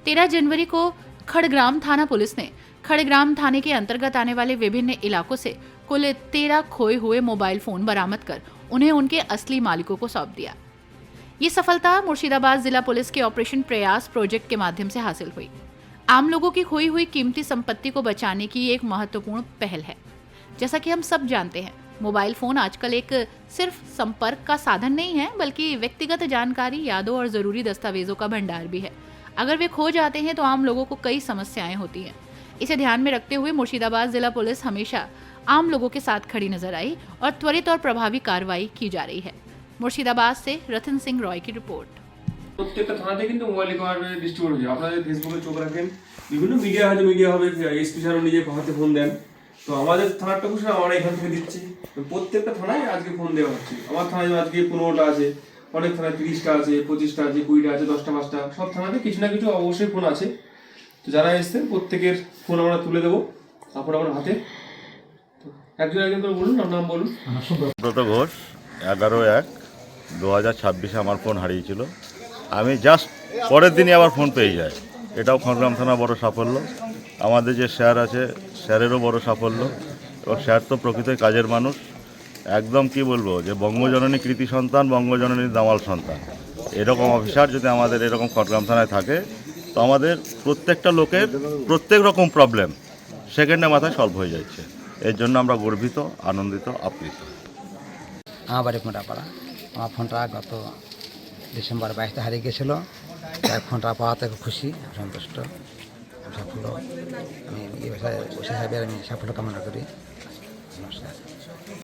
13 जनवरी को खड़ग्राम थाना पुलिस ने खड़ग्राम थाने के अंतर्गत आने वाले विभिन्न इलाकों से कुल 13 खोए हुए मोबाइल फोन बरामद कर उन्हें उनके असली मालिकों को सौंप दिया। ये सफलता मुर्शिदाबाद जिला पुलिस के ऑपरेशन प्रयास प्रोजेक्ट के माध्यम से हासिल हुई। आम लोगों की खोई हुई कीमती संपत्ति को बचाने की एक महत्वपूर्ण पहल है। जैसा कि हम सब जानते हैं, मोबाइल फोन आजकल एक सिर्फ संपर्क का साधन नहीं है, बल्कि व्यक्तिगत जानकारी, यादों और जरूरी दस्तावेजों का भंडार भी है। अगर वे खो जाते हैं तो आम लोगों को कई समस्याएं होती हैं। इसे ध्यान में रखते हुए मुर्शिदाबाद जिला पुलिस हमेशा आम लोगों के साथ खड़ी नजर आई और त्वरित और प्रभावी कार्रवाई की जा रही है। मुर्शिदाबाद से रतन सिंह रॉय की रिपोर्ट। প্রত্যেকটা থানাতে কিন্তু মোবাইল কভার ডিস্ট্রিবিউট হচ্ছে। আপনারা ফেসবুকে চোখ রাখেন, বিভিন্ন মিডিয়া হবে, এসপি স্যারও নিজে হাতে ফোন দেন। তো আমাদের থানারটা খুশি আমরা এখান থেকে দিচ্ছি। তো প্রত্যেকটা থানায় আজকে ফোন দেওয়া হচ্ছে। আমার থানায় আজকে 15টা আছে, অনেক থানায় 30টা আছে, 25টা আছে, 20টা আছে, 10টা 5টা, সব থানাতে কিছু না কিছু অবশ্যই ফোন আছে। তো যারা এসছেন প্রত্যেকের ফোন আমরা তুলে দেবো আপনার হাতে। তো একজন করে বলুন, নাম বলুন। সুব্রত ঘোষ, 11/1/2026 আমার ফোন হারিয়েছিল। আমি জাস্ট পরের দিনই আবার ফোন পেয়ে যাই। এটাও খড়গ্রাম থানা বড় সাফল্য। আমাদের যে স্যার আছে, স্যারেরও বড় সাফল্য। এবং স্যার তো প্রকৃতই কাজের মানুষ, একদম কি বলবো, যে বঙ্গজননী কৃতি সন্তান, বঙ্গজননীর দামাল সন্তান। এরকম অফিসার যদি আমাদের এরকম খড়গ্রাম থানায় থাকে, তো আমাদের প্রত্যেকটা লোকের প্রত্যেক রকম প্রবলেম সেকেন্ডে মাথায় সলভ হয়ে যাচ্ছে। এর জন্য আমরা গর্বিত, আনন্দিত, আপ্লুত। আমার বাড়ি মোটাপাড়া। আমার ফোনটা গত ডিসেম্বর 22 হারিয়ে গেছিলো। তাই ফোনটা পাওয়াতে খুশি, সন্তুষ্ট, সাফল্য। আমি এই বিষয়ে আমি সাফল্য কামনা করি। নমস্কার।